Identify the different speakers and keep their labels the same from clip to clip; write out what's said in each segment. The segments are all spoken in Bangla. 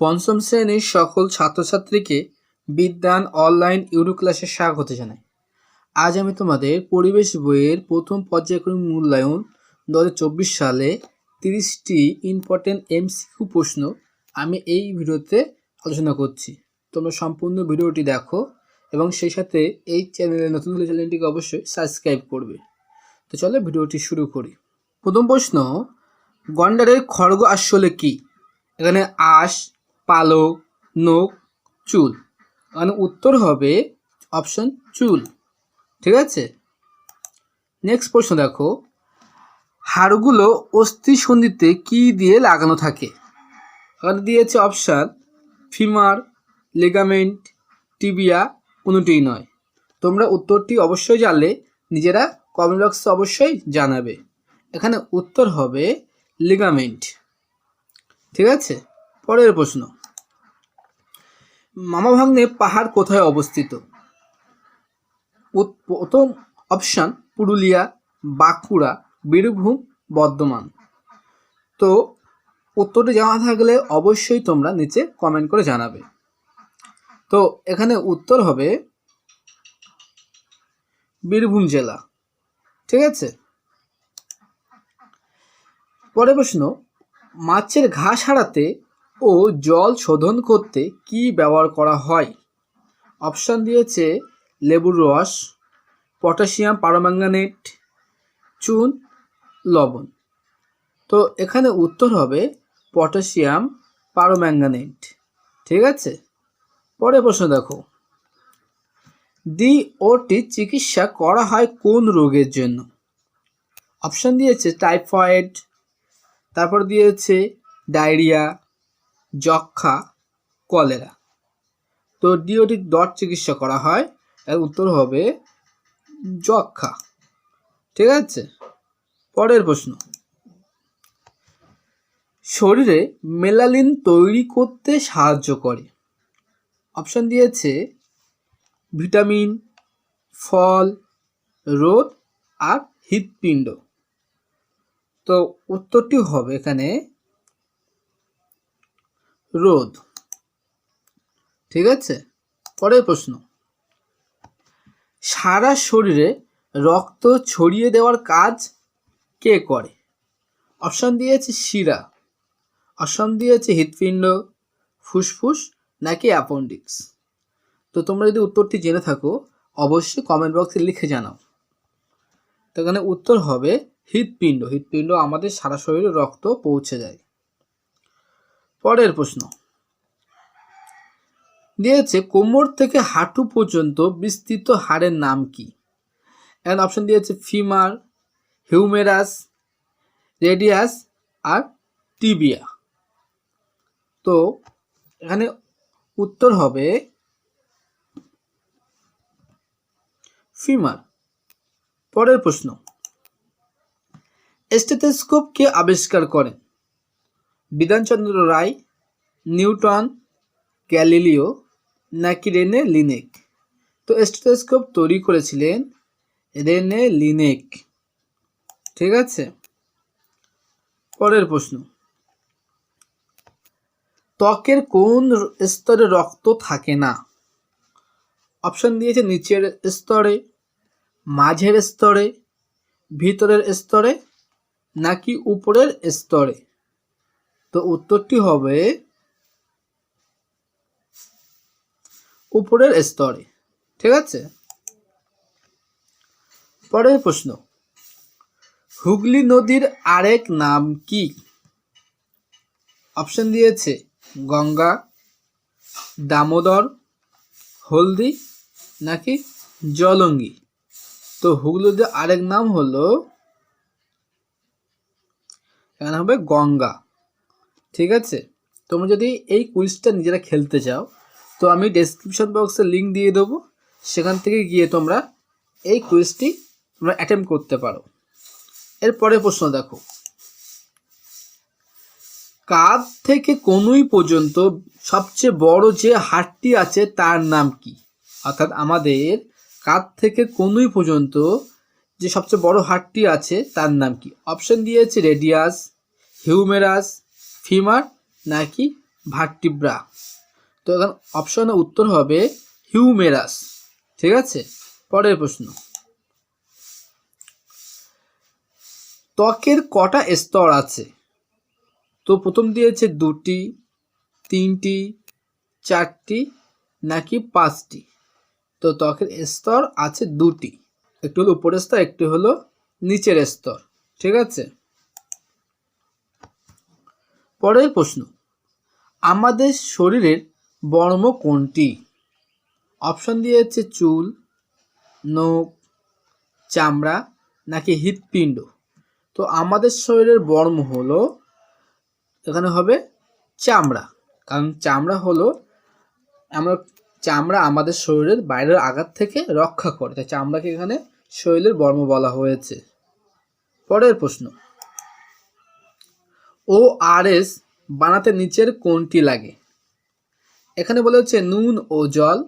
Speaker 1: পঞ্চম শ্রেণীর সকল ছাত্রছাত্রীকে বিজ্ঞান অনলাইন ইউটিউব ক্লাসে স্বাগত জানাই। আজ আমি তোমাদের পরিবেশ বইয়ের প্রথম পর্যায়ক্রমিক মূল্যায়ন 2024 সালে 30টি ইম্পর্টেন্ট এমসিকিউ প্রশ্ন আমি এই ভিডিওতে আলোচনা করছি। তোমরা সম্পূর্ণ ভিডিওটি দেখো এবং সেই সাথে এই চ্যানেলে নতুন হলে চ্যানেলটিকে অবশ্যই সাবস্ক্রাইব করবে। তো চলো ভিডিওটি শুরু করি। প্রথম প্রশ্ন, গন্ডারের খড়গ আসলে কি? এখানে আঁশ, পালক, নখ, চুল। এখানে উত্তর হবে অপশন চুল। ঠিক আছে। নেক্সট প্রশ্ন দেখো, হাড়গুলো অস্থি সন্ধিতে কি দিয়ে লাগানো থাকে? এখানে দিয়েছে অপশান ফিমার, লিগামেন্ট, টিবিয়া, কোনোটিই নয়। তোমরা উত্তরটি অবশ্যই জানলে নিজেরা কমেন্ট বক্সে অবশ্যই জানাবে। এখানে উত্তর হবে লিগামেন্ট। ঠিক আছে। পরের প্রশ্ন, মামাভাগ্নে পাহাড় কোথায় অবস্থিত? প্রথম অপশান পুরুলিয়া, বাঁকুড়া, বীরভূম, বর্ধমান। তো উত্তরটি জানা থাকলে অবশ্যই তোমরা নিচে কমেন্ট করে জানাবে। তো এখানে উত্তর হবে বীরভূম জেলা। ঠিক আছে। পরের প্রশ্ন, মাছের ঘা সারাতে ও জল শোধন করতে কি ব্যবহার করা হয়? অপশান দিয়েছে লেবুর রস, পটাশিয়াম পারম্যাঙ্গানেট, চুন, লবণ। তো এখানে উত্তর হবে পটাশিয়াম পারম্যাঙ্গানেট। ঠিক আছে। পরের প্রশ্ন দেখো, ডিওটি চিকিৎসা করা হয় কোন রোগের জন্য? অপশান দিয়েছে টাইফয়েড, তারপর দিয়েছে ডায়রিয়া, যক্ষা, কলেরা। তো ডিওটি ডট চিকিৎসা করা হয়, এর উত্তর হবে যক্ষা। ঠিক আছে। পরের প্রশ্ন, শরীরে মেলানিন তৈরি করতে সাহায্য করে। অপশান দিয়েছে ভিটামিন, ফল, রোদ আর হৃৎপিণ্ড। তো উত্তরটি হবে এখানে রোদ। ঠিক আছে। পরের প্রশ্ন, সারা শরীরে রক্ত ছড়িয়ে দেওয়ার কাজ কে করে? অপশান দিয়েছে শিরা, অপশান দিয়েছে হৃৎপিণ্ড, ফুসফুস নাকি অ্যাপেন্ডিক্স। তো তোমরা যদি উত্তরটি জেনে থাকো অবশ্যই কমেন্ট বক্সে লিখে জানাও। তো এখানে উত্তর হবে হৃৎপিণ্ড। হৃৎপিণ্ড আমাদের সারা শরীরে রক্ত পৌঁছে যায়। পরের প্রশ্ন দিয়েছে কোমর থেকে হাঁটু পর্যন্ত বিস্তৃত হাড়ের নাম কি? এখানে অপশন দিয়েছে ফিমার, হিউমেরাস, রেডিয়াস আর টিবিয়া। তো এখানে উত্তর হবে ফিমার। পরের প্রশ্ন, স্টেথোস্কোপ কে আবিষ্কার করেন? বিধানচন্দ্র রায়, নিউটন, গ্যালিলিও নাকি রেনে লিনেক? তো স্টেথোস্কোপ তৈরি করেছিলেন রেনে লিনেক। ঠিক আছে। পরের প্রশ্ন, ত্বকের কোন স্তরে রক্ত থাকে না? অপশন দিয়েছে নিচের স্তরে, মাঝের স্তরে, ভিতরের স্তরে নাকি উপরের স্তরে? তো উত্তরটি হবে উপরের স্তরে। ঠিক আছে। পরের প্রশ্ন, হুগলি নদীর আরেক নাম কি? অপশন দিয়েছে গঙ্গা, দামোদর, হলদি নাকি জলঙ্গি। তো হুগলি নদীর আরেক নাম হলো এখানে হবে গঙ্গা। ঠিক আছে। তোমরা যদি এই কুইজটা নিজেরা খেলতে চাও তো আমি ডেসক্রিপশন বক্সে লিঙ্ক দিয়ে দেবো, সেখান থেকে গিয়ে তোমরা এই কুইজটি তোমরা অ্যাটেম্প করতে পারো। এরপরে প্রশ্ন দেখো, কাঁধ থেকে কনুই পর্যন্ত সবচেয়ে বড় যে হাড়টি আছে তার নাম কি? অর্থাৎ আমাদের কাঁধ থেকে কনুই পর্যন্ত যে সবচেয়ে বড় হাড়টি আছে তার নাম কি? অপশন দিয়েছে রেডিয়াস, হিউমেরাস, ফিমার নাকি ভার্টিব্রা। তো এখানে অপশনের উত্তর হবে হিউমেরাস। ঠিক আছে, পরের প্রশ্ন, ত্বকের কটা স্তর আছে? তো প্রথম দিয়েছে 2টি, 3টি, 4টি নাকি 5টি। তো ত্বকের স্তর আছে 2টি, একটি হলো উপরের স্তর, একটি হলো নিচের স্তর। ঠিক আছে, পরের প্রশ্ন, আমাদের শরীরের বর্ম কোনটি? অপশন দিয়েছে চুল, নখ, চামড়া নাকি হৃৎপিণ্ড। তো আমাদের শরীরের বর্ম হলো, এখানে হবে চামড়া, কারণ চামড়া আমাদের শরীরের বাইরের আঘাত থেকে রক্ষা করে, তাই চামড়াকে এখানে শরীরের বর্ম বলা হয়েছে। পরের প্রশ্ন, ORS বানাতে নিচের কোনটি লাগে? এখানে বলা হচ্ছে নুন ও জল,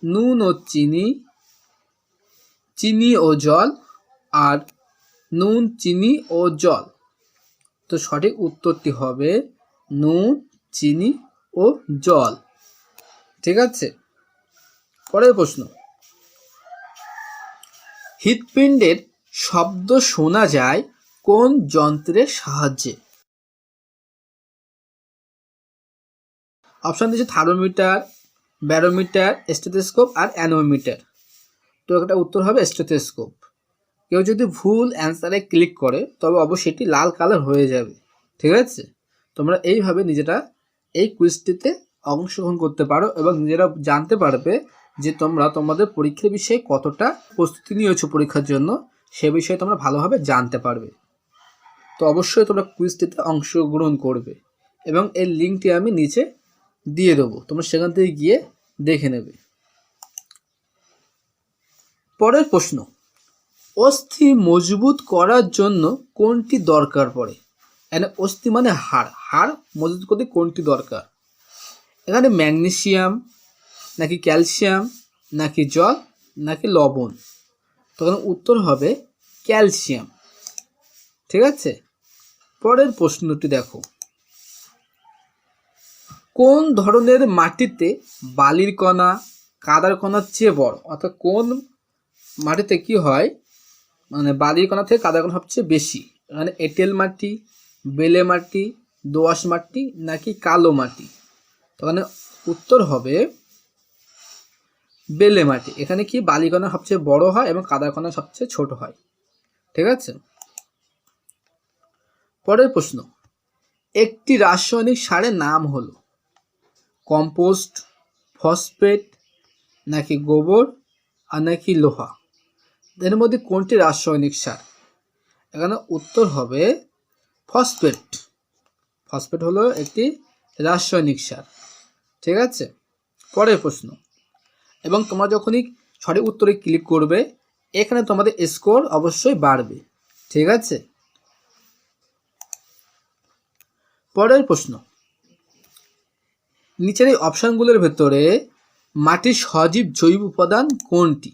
Speaker 1: নুন ও চিনি, চিনি ও জল, আর নুন, চিনি ও জল। তো সঠিক উত্তরটি হবে নুন, চিনি ও জল। ঠিক আছে, পরের প্রশ্ন, হৃৎপিণ্ডের শব্দ শোনা যায় কোন যন্ত্রের সাহায্যে? অপশন দিয়েছে থার্মোমিটার, ব্যারোমিটার, স্টেথোস্কোপ আর অ্যানোমিটার। তো একটা উত্তর হবে স্টেথোস্কোপ। কেউ যদি ভুল অ্যান্সারে ক্লিক করে তবে অবশ্যই এটি লাল কালার হয়ে যাবে। ঠিক আছে, তোমরা এইভাবে নিজেরা এই কুইজটিতে অংশগ্রহণ করতে পারো এবং নিজেরা জানতে পারবে যে তোমরা তোমাদের পরীক্ষার বিষয়ে কতটা প্রস্তুতি নিয়েছো পরীক্ষার জন্য, সে বিষয়ে তোমরা ভালোভাবে জানতে পারবে। তো অবশ্যই তোমরা কুইজটিতে অংশগ্রহণ করবে এবং এর লিঙ্কটি আমি নিচে দিয়ে দেবো, তোমরা সেখান থেকে গিয়ে দেখে নেবে। পরের প্রশ্ন, অস্থি মজবুত করার জন্য কোনটি দরকার পড়ে? এখানে অস্থি মানে হাড় মজবুত করতে কোনটি দরকার? এখানে ম্যাগনেসিয়াম নাকি ক্যালসিয়াম নাকি জল নাকি লবণ। তো এখানে উত্তর হবে ক্যালসিয়াম। ঠিক আছে, পরের প্রশ্নটি দেখো, কোন ধরনের মাটিতে বালির কণা কাদার কণার চেয়ে বড়? অর্থাৎ কোন মাটিতে কি হয়, মানে বালির কণা থেকে কাদার কণা সবচেয়ে বেশি? এখানে এঁটেল মাটি, বেলে মাটি, দোআঁশ মাটি নাকি কালো মাটি। তো এখানে উত্তর হবে বেলে মাটি। এখানে কি বালির কণা সবচেয়ে বড় হয় এবং কাদার কণা সবচেয়ে ছোট হয়। ঠিক আছে, পরের প্রশ্ন, একটি রাসায়নিক সারের নাম হলো কম্পোস্ট, ফসফেট নাকি গোবর আর নাকি লোহা। এর মধ্যে কোনটি রাসায়নিক সার? এখানে উত্তর হবে ফসফেট। ফসফেট হলো একটি রাসায়নিক সার। ঠিক আছে, পরের প্রশ্ন, এবং তোমরা যখনই সঠিক উত্তরে ক্লিক করবে এখানে তোমাদের স্কোর অবশ্যই বাড়বে। ঠিক আছে, পরের প্রশ্ন, নিচের এই অপশানগুলোর ভেতরে মাটির সজীব জৈব উপাদান কোনটি?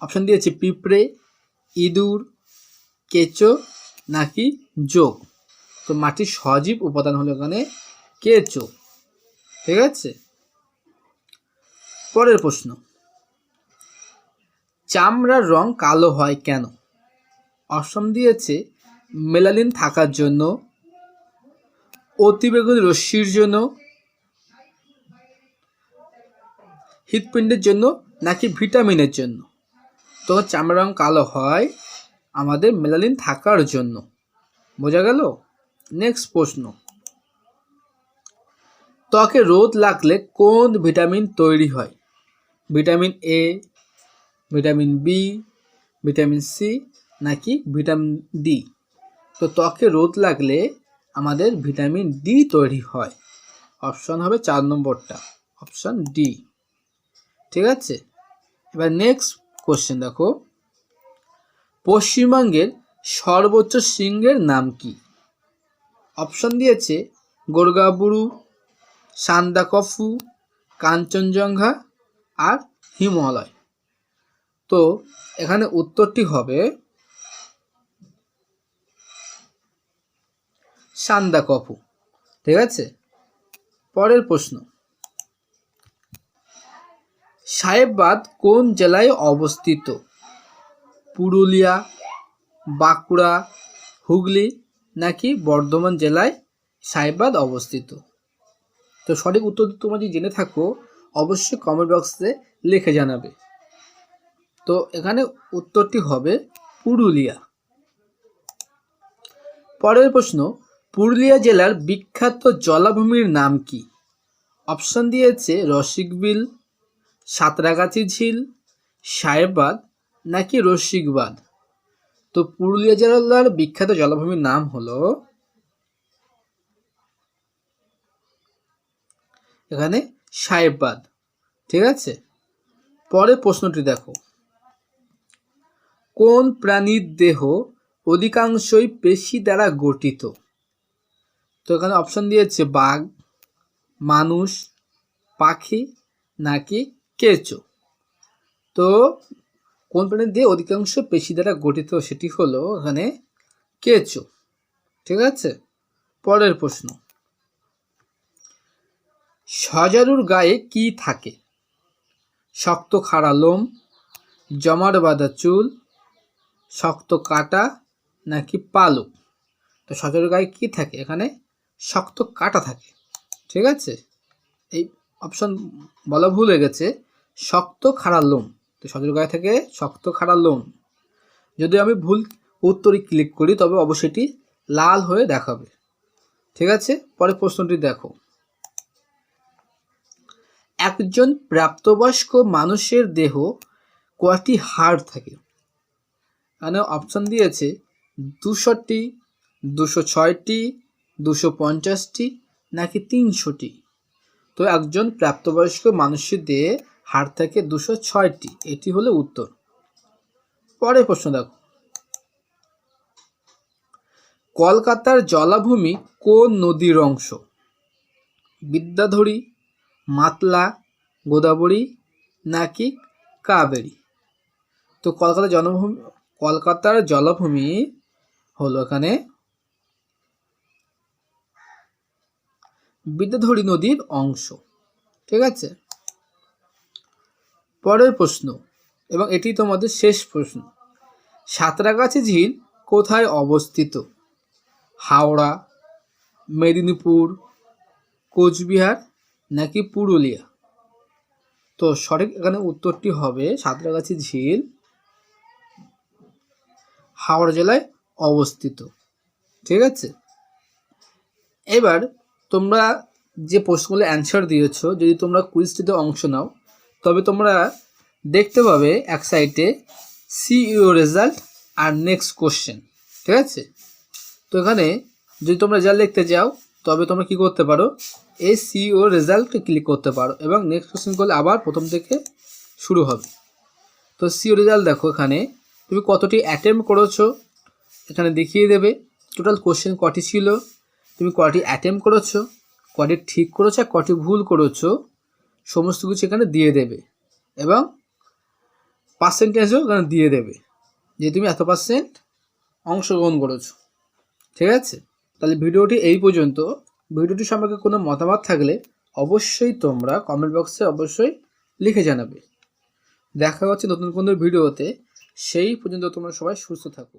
Speaker 1: অপশান দিয়েছে পিঁপড়ে, ইঁদুর, কেঁচো নাকি যোগ। তো মাটির সজীব উপাদান হলো এখানে কেঁচো। ঠিক আছে, পরের প্রশ্ন, চামড়ার রং কালো হয় কেন? অপশন দিয়েছে মেলানিন থাকার জন্য, অতিবেগুনি রশ্মির জন্য, হৃৎপিণ্ডের জন্য নাকি ভিটামিনের জন্য। তো চামড়ার রং কালো হয় আমাদের মেলানিন থাকার জন্য। বোঝা গেল? নেক্সট প্রশ্ন, ত্বকে রোদ লাগলে কোন ভিটামিন তৈরি হয়? Vitamin A, vitamin B, vitamin C নাকি ভিটামিন ডি। তো ত্বকে রোদ লাগলে আমাদের ভিটামিন ডি তৈরি হয়। অপশন হবে 4 নম্বরটা, অপশন ডি। ঠিক আছে, এবার নেক্সট কোশ্চেন দেখো, পশ্চিমবঙ্গের সর্বোচ্চ শৃঙ্গের নাম কি? অপশন দিয়েছে গোর্গাবুরু, সান্দাকফু, কাঞ্চনজঙ্ঘা আর হিমালয়। তো এখানে উত্তরটি হবে সান্দাকফু। ঠিক আছে, পরের প্রশ্ন, সাহেববাদ কোন জেলায় অবস্থিত? পুরুলিয়া, বাঁকুড়া, হুগলি নাকি বর্ধমান জেলায় সাহেববাদ অবস্থিত? তো সঠিক উত্তর তোমরা যদি জেনে থাকো অবশ্যই কমেন্ট বক্সে লিখে জানাবে। তো এখানে উত্তরটি হবে পুরুলিয়া। পরের প্রশ্ন, পুরুলিয়া জেলার বিখ্যাত জলাভূমির নাম কি? অপশন দিয়েছে রসিকবিল, সাঁতরাগাছি ঝিল, সাহেববাদ নাকি রসিকবাদ। তো পুরুলিয়া জেলার বিখ্যাত জলাভূমির নাম হলো এখানে সাহেববাদ। ঠিক আছে, পরের প্রশ্নটি দেখো, কোন প্রাণীর দেহ অধিকাংশই পেশি দ্বারা গঠিত? তো এখানে অপশন দিয়েছে বাঘ, মানুষ, পাখি নাকি কেঁচো। তো কোন প্রাণীর দেহ অধিকাংশ পেশি দ্বারা গঠিত, সেটি হলো এখানে কেঁচো। ঠিক আছে, পরের প্রশ্ন, সজারুর গায়ে কি থাকে? শক্ত খাড়া লোম, জমাট বাঁধা চুল, শক্ত কাঁটা নাকি পালক। তো সজারুর গায়ে কি থাকে? এখানে শক্ত কাঁটা থাকে। ঠিক আছে, এই অপশন বলা ভুল হয়ে গেছে, শক্ত খাড়া লোম। তো সজারুর গায়ে থাকে শক্ত খাড়া লোম। যদি আমি ভুল উত্তরে ক্লিক করি তবে অবশ্যই এটি লাল হয়ে দেখাবে। ঠিক আছে, পরের প্রশ্নটি দেখো, একজন প্রাপ্তবয়স্ক মানুষের দেহ কয়টি হাড় থাকে? এখানে অপশন দিয়েছে 200টি, 206টি, 250টি নাকি 300টি। তো একজন প্রাপ্তবয়স্ক মানুষের দেহে হাড় থাকে 206টি, এটি হলো উত্তর। পরের প্রশ্ন দেখো, কলকাতার জলাভূমি কোন নদীর অংশ? বিদ্যাধরী, মাতলা, গোদাবরী নাকি কাবেরী। তো কলকাতার জলাভূমি হলো এখানে বিদ্যাধরী নদীর অংশ। ঠিক আছে, পরের প্রশ্ন, এবং এটি তোমাদের শেষ প্রশ্ন, সাঁতরাগাছি ঝিল কোথায় অবস্থিত? হাওড়া, মেদিনীপুর, কোচবিহার নাকি পুরুলিয়া। তো সঠিক এখানে উত্তরটি হবে সাঁতরাগাছি ঝিল হাওড়া জেলায় অবস্থিত। ঠিক আছে, এবার তোমরা যে প্রশ্নগুলো অ্যান্সার দিয়েছো, যদি তোমরা কুইজটিতে অংশ নাও তবে তোমরা দেখতে পাবে এক সাইডে সি ইউর রেজাল্ট আর নেক্সট কোশ্চেন। ঠিক আছে, তো এখানে যদি তোমরা রেজাল্ট লিখতে চাও তবে তোমরা কি করতে পারো, এই সি ইউর রেজাল্টে ক্লিক করতে পারো এবং নেক্সট কোশ্চেন করলে আবার প্রথম থেকে শুরু হবে। তো সি ইউর রেজাল্ট দেখো, এখানে তুমি কতটি অ্যাটেম্প্ট করেছো এখানে দেখিয়ে দেবে। টোটাল কোশ্চেন কটি ছিল, তুমি কটি অ্যাটেম্প্ট করেছো, কটি ঠিক করেছো আর কটি ভুল করেছো, সমস্ত কিছু এখানে দিয়ে দেবে এবং পার্সেন্টেজও এখানে দিয়ে দেবে যে তুমি এত পার্সেন্ট অংশগ্রহণ করেছো। ঠিক আছে, তাহলে ভিডিওটি এই পর্যন্ত। ভিডিওটি সম্পর্কে কোনো মতামত থাকলে অবশ্যই তোমরা কমেন্ট বক্সে অবশ্যই লিখে জানাবে। দেখা হচ্ছে নতুন কোনো ভিডিওতে, সেই পর্যন্ত তোমরা সবাই সুস্থ থাকো।